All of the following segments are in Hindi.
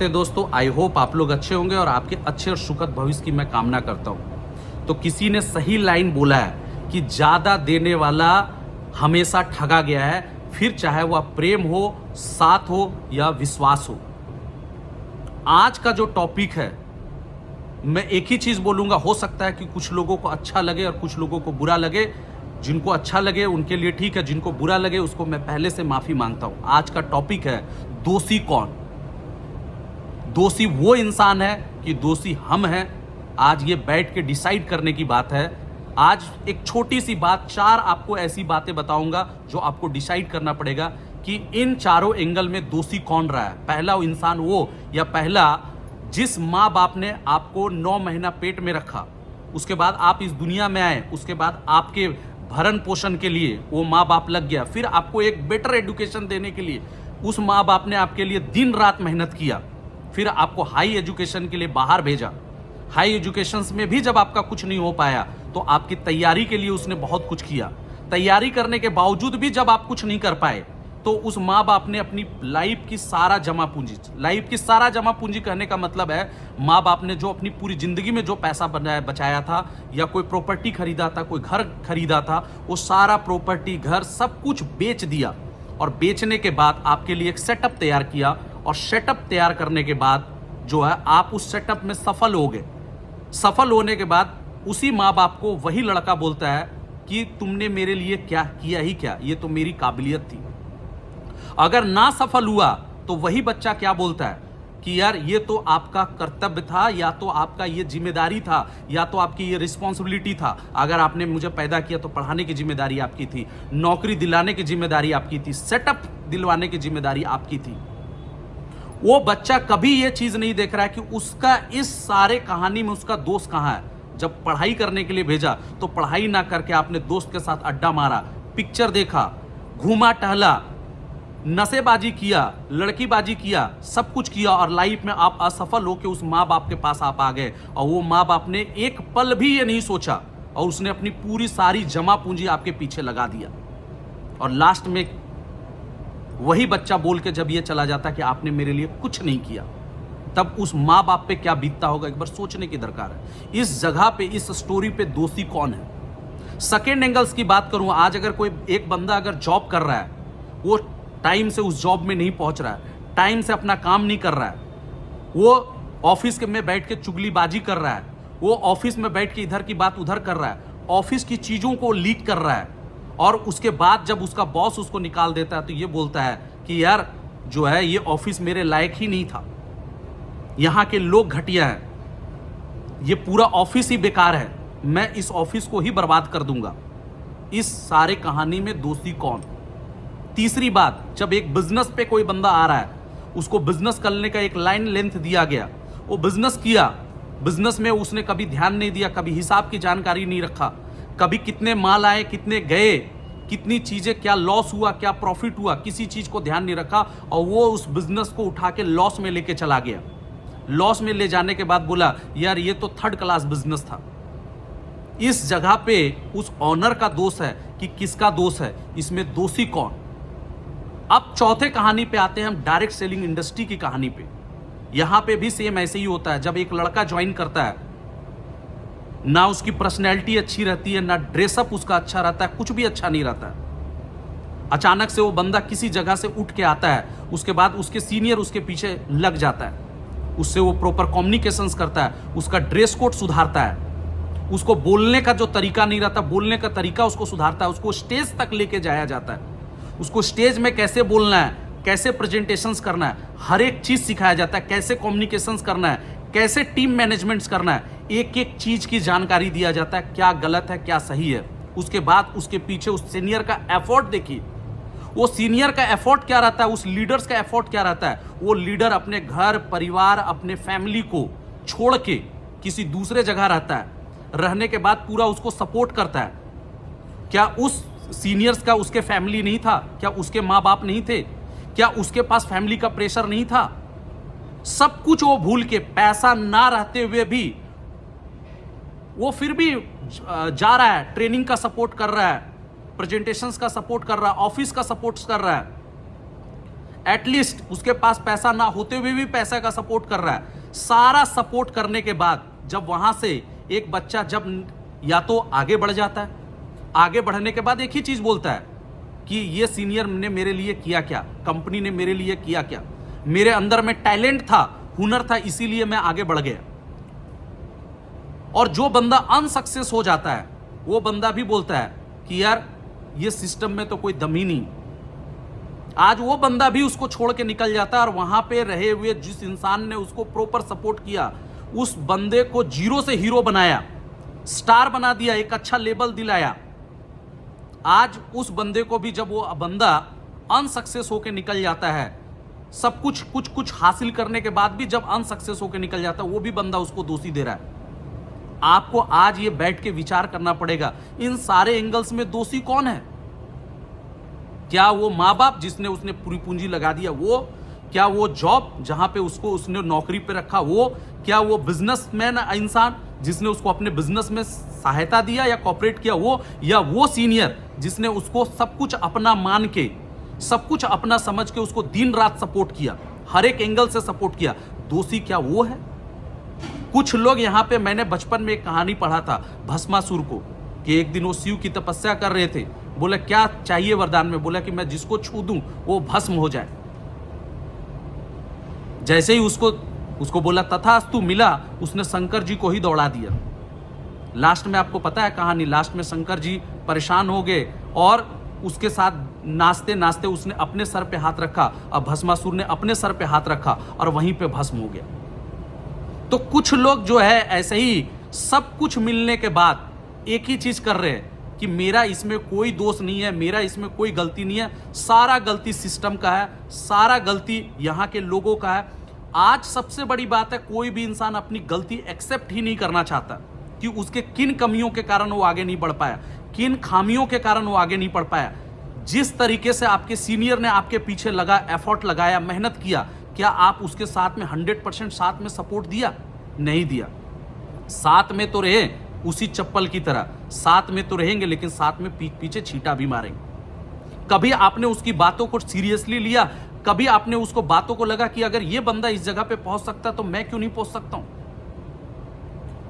दोस्तों, आई होप आप लोग अच्छे होंगे और आपके अच्छे और सुखद भविष्य की मैं कामना करता हूं। तो किसी ने सही लाइन बोला है कि ज्यादा देने वाला हमेशा ठगा गया है, फिर चाहे वह प्रेम हो, साथ हो या विश्वास हो। आज का जो टॉपिक है, मैं एक ही चीज बोलूंगा। हो सकता है कि कुछ लोगों को अच्छा लगे और कुछ लोगों को बुरा लगे। जिनको अच्छा लगे उनके लिए ठीक है, जिनको बुरा लगे उसको मैं पहले से माफी मांगता हूं। आज का टॉपिक है दोषी कौन। दोषी वो इंसान है कि दोषी हम हैं। आज ये बैठ के डिसाइड करने की बात है। आज एक छोटी सी बात, चार आपको ऐसी बातें बताऊंगा जो आपको डिसाइड करना पड़ेगा कि इन चारों एंगल में दोषी कौन रहा है। पहला वो इंसान वो, या पहला जिस माँ बाप ने आपको 9 महीना पेट में रखा, उसके बाद आप इस दुनिया में आए, उसके बाद आपके भरण पोषण के लिए वो माँ बाप लग गया, फिर आपको एक बेटर एजुकेशन देने के लिए उस माँ बाप ने आपके लिए दिन रात मेहनत किया, फिर आपको हाई एजुकेशन के लिए बाहर भेजा। हाई एजुकेशन में भी जब आपका कुछ नहीं हो पाया तो आपकी तैयारी के लिए उसने बहुत कुछ किया। तैयारी करने के बावजूद भी जब आप कुछ नहीं कर पाए तो उस माँ बाप ने अपनी लाइफ की सारा जमा पूंजी कहने का मतलब है माँ बाप ने जो अपनी पूरी जिंदगी में जो पैसा बचाया था, या कोई प्रॉपर्टी खरीदा था, कोई घर खरीदा था, वो सारा प्रॉपर्टी, घर, सब कुछ बेच दिया। और बेचने के बाद आपके लिए एक सेटअप तैयार किया, और सेटअप तैयार करने के बाद जो है आप उस सेटअप में सफल हो गए। सफल होने के बाद उसी माँ बाप को वही लड़का बोलता है कि तुमने मेरे लिए क्या किया ही क्या, ये तो मेरी काबिलियत थी। अगर ना सफल हुआ तो वही बच्चा क्या बोलता है कि यार ये तो आपका कर्तव्य था, या तो आपका ये जिम्मेदारी था, या तो आपकी ये रिस्पॉन्सिबिलिटी था। अगर आपने मुझे पैदा किया तो पढ़ाने की जिम्मेदारी आपकी थी, नौकरी दिलाने की जिम्मेदारी आपकी थी, सेटअप दिलवाने की जिम्मेदारी आपकी थी। वो बच्चा कभी ये चीज नहीं देख रहा है कि उसका इस सारे कहानी में उसका दोस्त कहां है। जब पढ़ाई करने के लिए भेजा तो पढ़ाई ना करके आपने दोस्त के साथ अड्डा मारा, पिक्चर देखा, घूमा टहला, नशेबाजी किया, लड़कीबाजी किया, सब कुछ किया, और लाइफ में आप असफल होकर उस माँ बाप के पास आप आ गए। और वो माँ बाप ने एक पल भी ये नहीं सोचा और उसने अपनी पूरी सारी जमा पूंजी आपके पीछे लगा दिया। और लास्ट में वही बच्चा बोल के जब ये चला जाता कि आपने मेरे लिए कुछ नहीं किया, तब उस माँ बाप पे क्या बीतता होगा, एक बार सोचने की दरकार है। इस जगह पे, इस स्टोरी पे दोषी कौन है। सेकेंड एंगल्स की बात करूं, आज अगर कोई एक बंदा अगर जॉब कर रहा है, वो टाइम से उस जॉब में नहीं पहुंच रहा है, टाइम से अपना काम नहीं कर रहा है, वो ऑफिस में बैठ के चुगलीबाजी कर रहा है, वो ऑफिस में बैठ के इधर की बात उधर कर रहा है, ऑफिस की चीजों को लीक कर रहा है, और उसके बाद जब उसका बॉस उसको निकाल देता है तो ये बोलता है कि यार जो है ये ऑफिस मेरे लायक ही नहीं था, यहां के लोग घटिया हैं, ये पूरा ऑफिस ही बेकार है, मैं इस ऑफिस को ही बर्बाद कर दूंगा। इस सारे कहानी में दोषी कौन। तीसरी बात, जब एक बिजनेस पे कोई बंदा आ रहा है, उसको बिजनेस करने का एक लाइन लेंथ दिया गया, वो बिजनेस किया, बिजनेस में उसने कभी ध्यान नहीं दिया, कभी हिसाब की जानकारी नहीं रखा, कभी कितने माल आए, कितने गए, कितनी चीजें, क्या लॉस हुआ, क्या प्रॉफिट हुआ, किसी चीज को ध्यान नहीं रखा, और वो उस बिजनेस को उठा के लॉस में लेके चला गया। लॉस में ले जाने के बाद बोला यार ये तो थर्ड क्लास बिजनेस था। इस जगह पे उस ऑनर का दोष है कि किसका दोष है, इसमें दोषी कौन। अब चौथे कहानी पे आते हैं हम, डायरेक्ट सेलिंग इंडस्ट्री की कहानी पे। यहां पे भी सेम ऐसे ही होता है। जब एक लड़का ज्वाइन करता है, ना उसकी पर्सनैलिटी अच्छी रहती है, ना ड्रेसअप उसका अच्छा रहता है, कुछ भी अच्छा नहीं रहता है। अचानक से वो बंदा किसी जगह से उठ के आता है, उसके बाद उसके सीनियर उसके पीछे लग जाता है, उससे वो प्रॉपर कम्युनिकेशंस करता है, उसका ड्रेस कोड सुधारता है, उसको बोलने का जो तरीका नहीं रहता, बोलने का तरीका उसको सुधारता है, उसको स्टेज तक लेके जाया जाता है, उसको स्टेज में कैसे बोलना है, कैसे प्रेजेंटेशंस करना है, हर एक चीज सिखाया जाता है, कैसे कम्युनिकेशंस करना है, कैसे टीम मैनेजमेंट्स करना है, एक एक चीज की जानकारी दिया जाता है, क्या गलत है क्या सही है। उसके बाद उसके पीछे उस सीनियर का एफर्ट देखिए, वो सीनियर का एफर्ट क्या रहता है, उस लीडर्स का एफर्ट क्या रहता है। वो लीडर अपने घर परिवार, अपने फैमिली को छोड़ के किसी दूसरे जगह रहता है, रहने के बाद पूरा उसको सपोर्ट करता है। क्या उस सीनियर्स का उसके फैमिली नहीं था, क्या उसके माँ बाप नहीं थे, क्या उसके पास फैमिली का प्रेशर नहीं था, सब कुछ वो भूल के, पैसा ना रहते हुए भी वो फिर भी जा रहा है, ट्रेनिंग का सपोर्ट कर रहा है, प्रेजेंटेशंस का सपोर्ट कर रहा है, ऑफिस का सपोर्ट कर रहा है। एटलीस्ट उसके पास पैसा ना होते हुए भी पैसा का सपोर्ट कर रहा है। सारा सपोर्ट करने के बाद जब वहां से एक बच्चा जब या तो आगे बढ़ जाता है, आगे बढ़ने के बाद एक ही चीज बोलता है कि ये सीनियर ने मेरे लिए किया क्या, कंपनी ने मेरे लिए किया क्या, मेरे अंदर में टैलेंट था, हुनर था, इसीलिए मैं आगे बढ़ गया। और जो बंदा अनसक्सेस हो जाता है वो बंदा भी बोलता है कि यार ये सिस्टम में तो कोई दम ही नहीं। आज वो बंदा भी उसको छोड़ के निकल जाता है और वहां पे रहे हुए जिस इंसान ने उसको प्रॉपर सपोर्ट किया, उस बंदे को जीरो से हीरो बनाया, स्टार बना दिया, एक अच्छा लेबल दिलाया। आज उस बंदे को भी जब वो बंदा अनसक्सेस होकर निकल जाता है, सब कुछ हासिल करने के बाद भी जब अनसक्सेस होकर निकल जाता है, वो भी बंदा उसको दोषी दे रहा है। आपको आज ये बैठ के विचार करना पड़ेगा, इन सारे एंगल्स में दोषी कौन है? क्या वो माँ बाप जिसने उसने पूरी पूंजी लगा दिया वो? क्या वो जॉब जहां पे उसको उसने नौकरी पे रखा वो? क्या वो बिजनेसमैन इंसान जिसने उसको अपने बिजनेस में सहायता दिया या कॉपरेट किया वो? या वो सीनियर जिसने उसको सब कुछ अपना मान के, सब कुछ अपना समझ के उसको दिन रात सपोर्ट किया, हर एक एंगल से सपोर्ट किया? दोषी क्या वो है? कुछ लोग यहाँ पे, मैंने बचपन में एक कहानी पढ़ा था भस्मासुर को, कि एक दिन वो शिव की तपस्या कर रहे थे। बोला क्या चाहिए वरदान में? बोला कि मैं जिसको छू दूं वो भस्म हो जाए। जैसे ही उसको बोला तथास्तु मिला, उसने शंकर जी को ही दौड़ा दिया। लास्ट में आपको पता है कहानी, लास्ट में शंकर जी परेशान हो गए और उसके साथ नाचते नाचते उसने अपने सर पे हाथ रखा और भस्मासुर ने अपने सर पे हाथ रखा और वहीं पे भस्म हो गया। तो कुछ लोग जो है ऐसे ही सब कुछ मिलने के बाद एक ही चीज कर रहे हैं कि मेरा इसमें कोई दोष नहीं है, मेरा इसमें कोई गलती नहीं है, सारा गलती सिस्टम का है, सारा गलती यहाँ के लोगों का है। आज सबसे बड़ी बात है, कोई भी इंसान अपनी गलती एक्सेप्ट ही नहीं करना चाहता कि उसके किन कमियों के कारण वो आगे नहीं बढ़ पाया, किन खामियों के कारण वो आगे नहीं बढ़ पाया। जिस तरीके से आपके सीनियर ने आपके पीछे लगा, एफर्ट लगाया, मेहनत किया, क्या आप उसके साथ में 100% साथ में सपोर्ट दिया? नहीं दिया। साथ में तो रहे उसी चप्पल की तरह, साथ में तो रहेंगे लेकिन साथ में पीछे छींटा भी मारेंगे। कभी आपने उसकी बातों को सीरियसली लिया? कभी आपने उसको बातों को लगा कि अगर ये बंदा इस जगह पे पहुंच सकता तो मैं क्यों नहीं पहुंच सकता हूं?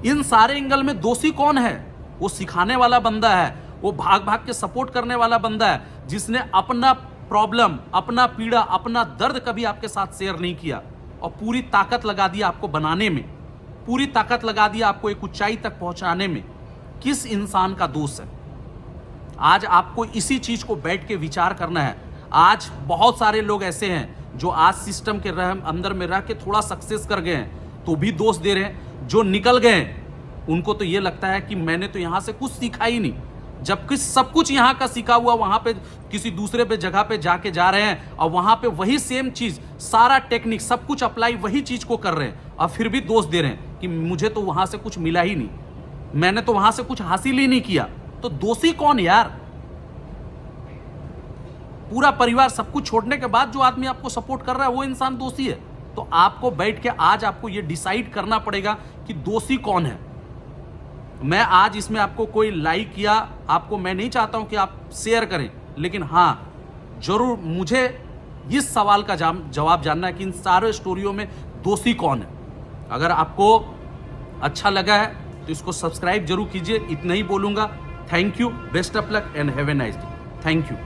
इन सारे एंगल में दोषी कौन है? वो सिखाने वाला बंदा है, वो भाग भाग के सपोर्ट करने वाला बंदा है, जिसने अपना प्रॉब्लम, अपना पीड़ा, अपना दर्द कभी आपके साथ शेयर नहीं किया और पूरी ताकत लगा दिया आपको बनाने में, पूरी ताकत लगा दिया आपको एक ऊंचाई तक पहुंचाने में। किस इंसान का दोष है? आज आपको इसी चीज को बैठ के विचार करना है। आज बहुत सारे लोग ऐसे हैं जो आज सिस्टम के अंदर में रह के थोड़ा सक्सेस कर गए हैं तो भी दोष दे रहे हैं। जो निकल गए उनको तो ये लगता है कि मैंने तो यहां से कुछ सीखा ही नहीं, जबकि सब कुछ यहाँ का सीखा हुआ वहां पे किसी दूसरे पे जगह पे जाके जा रहे हैं और वहां पे वही सेम चीज, सारा टेक्निक, सब कुछ अप्लाई वही चीज को कर रहे हैं और फिर भी दोष दे रहे हैं कि मुझे तो वहां से कुछ मिला ही नहीं, मैंने तो वहां से कुछ हासिल ही नहीं किया। तो दोषी कौन यार? पूरा परिवार सब कुछ छोड़ने के बाद जो आदमी आपको सपोर्ट कर रहा है वो इंसान दोषी है। तो आपको बैठ के आज आपको ये डिसाइड करना पड़ेगा कि दोषी कौन है। मैं आज इसमें आपको कोई लाइक या आपको, मैं नहीं चाहता हूं कि आप शेयर करें, लेकिन हां जरूर मुझे इस सवाल का जवाब जानना है कि इन सारे स्टोरियों में दोषी कौन है। अगर आपको अच्छा लगा है तो इसको सब्सक्राइब जरूर कीजिए। इतना ही बोलूंगा। Thank you, best of luck and have a nice day. Thank you.